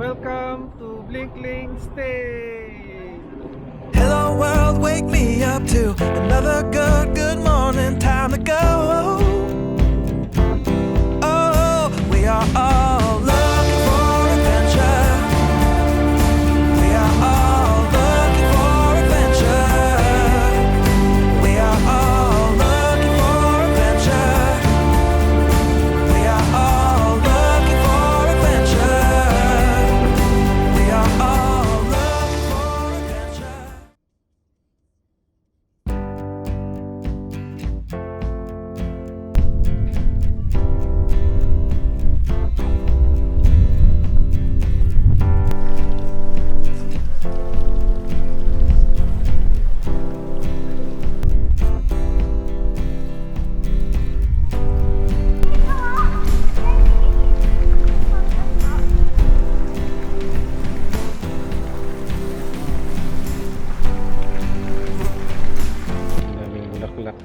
Welcome to Blickling State! Hello world, wake me up to another good morning. Time to go. Oh, we are all looking for adventure. We are all looking for adventure. We are all looking for adventure. We are all looking for adventure. We are all looking for adventure. Daming bulaklak.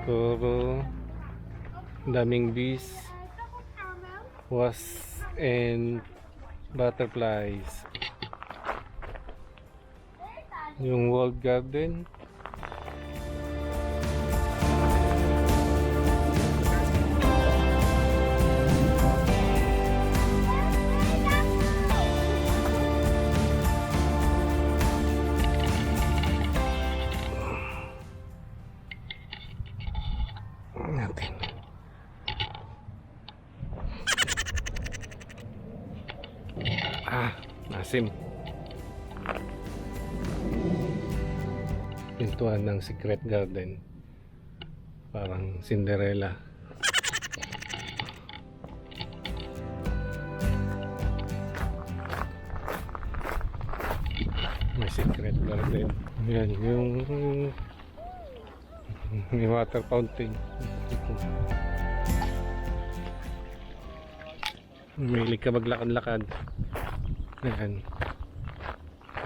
Puro daming bees, wasps, and butterflies. Yung walled garden. Natin. Masim. Pintuan ng secret garden. Parang Cinderella. May secret garden. Yan yung may water fountain. Mahilig ka maglakad-lakad. Ayan.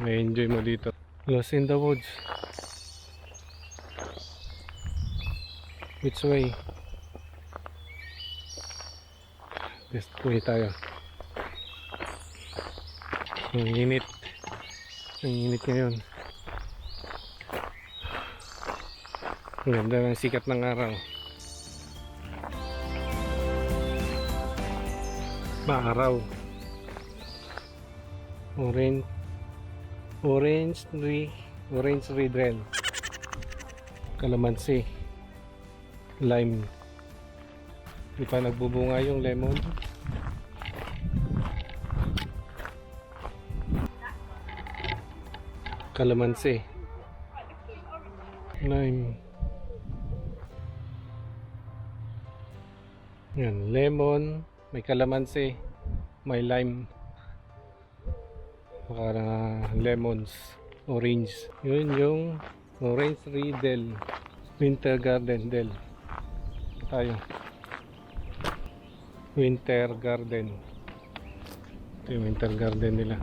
May enjoy mo dito. Lost in the woods. Which way? Just way tayo. Ang init. Ang init ngayon. Ang ganda ng sikat ng araw. Maaraw. Orange red red. Kalamansi. Lime. Di pa nagbubunga yung lemon. Kalamansi. Lime. Yan, lemon, may kalamansi, may lime. Para lemons, orange. Yun yung orange riddle. Winter garden del. Tayo. Winter garden. Ito yung winter garden nila.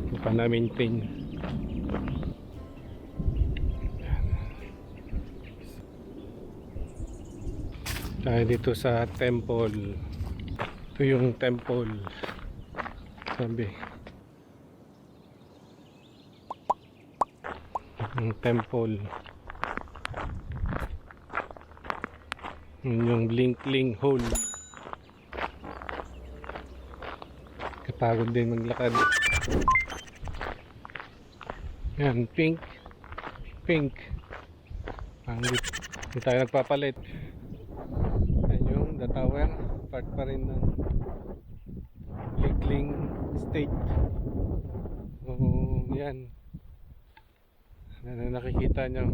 Hindi pa na-maintain. Tayo dito sa temple. Ito yung temple. Sabi. Yung temple. Yun yung Blickling Hall. Kapagod din maglakad. Yan, pink. Hindi tayo nagpapalit. The tower, part pa rin ng Blickling State. Yan. Nakikita nyo.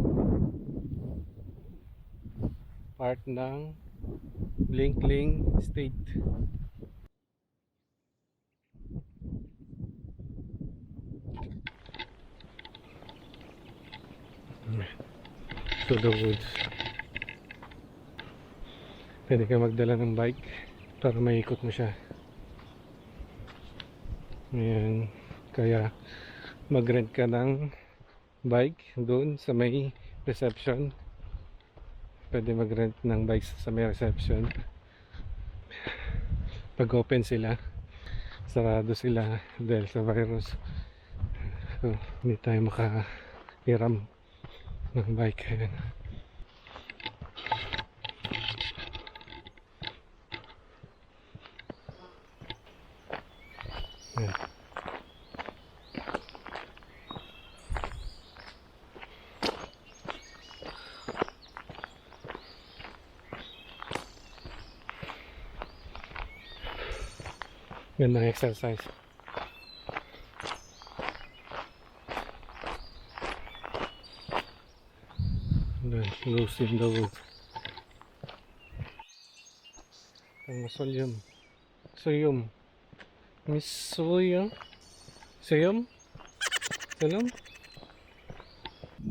Part ng Blickling State. To the woods. Pwede ka magdala ng bike para maikot mo siya. Ayan. Kaya mag-rent ka ng bike doon sa may reception. Pwede mag-rent ng bike sa may reception. pag open sila, sarado sila dahil sa virus. So hindi tayo makahiram ng bike. Ayan. Ayan. Gandang exercise. Lost in the woods. Ang masolyum. Suyum. Miss Suyum. Suyum? Suyum?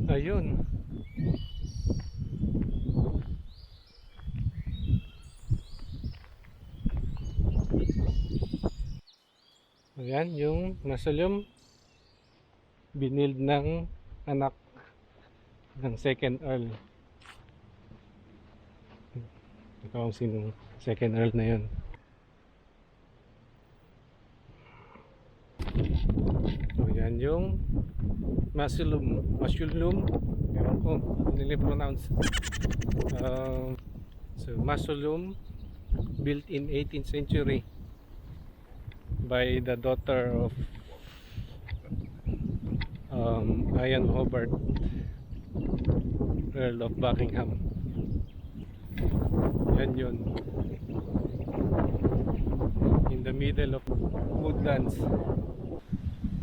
Ayun. Ayan, yung mausoleum binild ng anak ng second earl. Ikaw ang sinong second earl na yun. So yan yung mausoleum. Ewan ko, hindi pronounce. So mausoleum built in 18th century by the daughter of Anne Boleyn, Earl of Buckingham. Yan yun. In the middle of woodlands.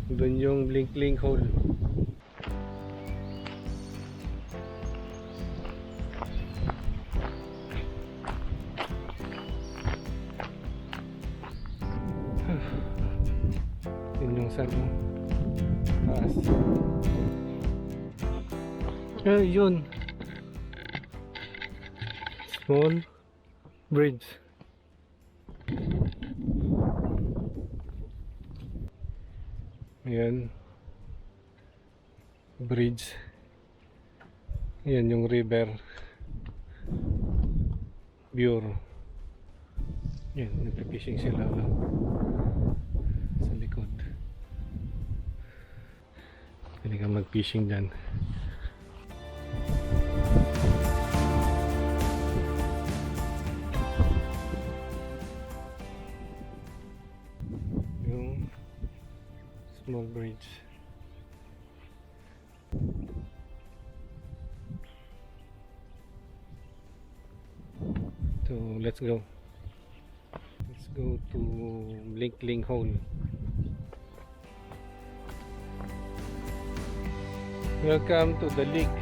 Doon yung Blickling Hall. Yun yung sa taas. Yun. Small bridge. Ayan. Bridge. Ayan yung river. Bureau. Ayan, nagpipishing sila sa likod. Pwede ka mag-fishing dyan. Yung small bridge. So let's go. Let's go to Blickling Hall. Welcome to the lake.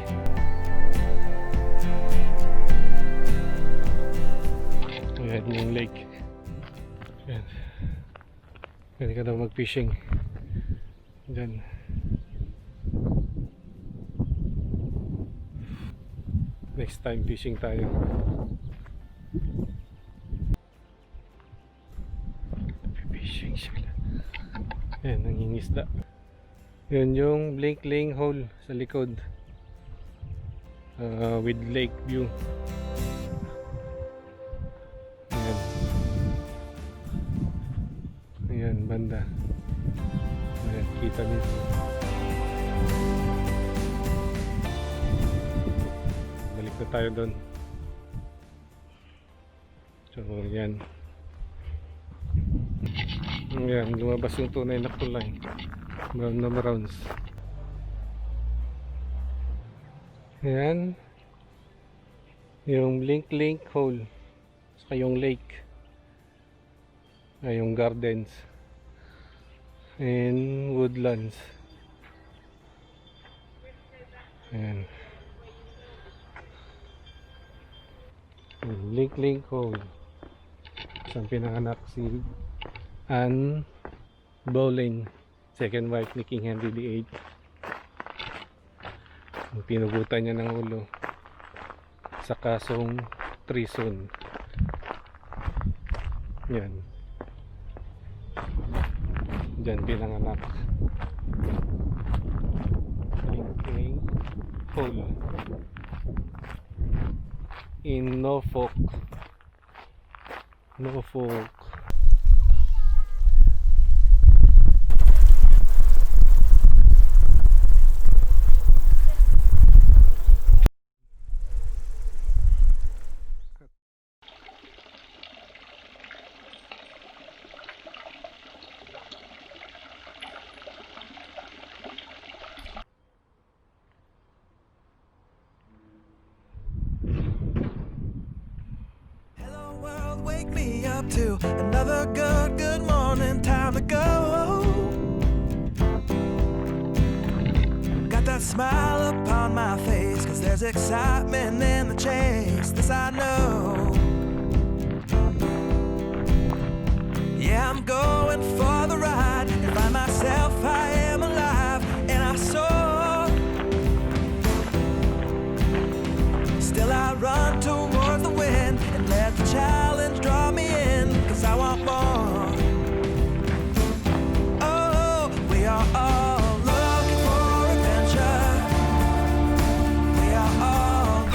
Ayan yung lake. Ayan. Pwede ka daw mag-fishing dyan. Next time fishing tayo. Fishing sila. Ayan, nangingisda. Yun yung Blickling Hall sa likod, with lake view. Ayan. Ayan, banda. Ayan, kita nito. Balik na tayo doon. So yan. Ayan, lumabas yung tunay na kulay. Brown na browns. Ayan yung Blickling Hall, saka yung lake, ay yung gardens and woodlands. Ayan yung Blickling Hall, saan pinanganak si Anne Boleyn, second wife ni King Henry VIII. Pinugutan niya ng ulo sa kasong treason. Yan. Diyan pinanganak. Blickling Hall in Norfolk. wake me up to another good, good morning, time to go. Got that smile upon my face, 'cause there's excitement in the chase, this I know. Yeah, I'm going for the ride and find myself, I am alive, and I soar. Still I run towards the wind and let the challenge draw me in, 'cause I want more. Oh, we are all looking for adventure. We are all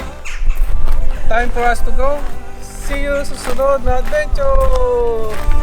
Time for us to go. See you sa susunod na adventure!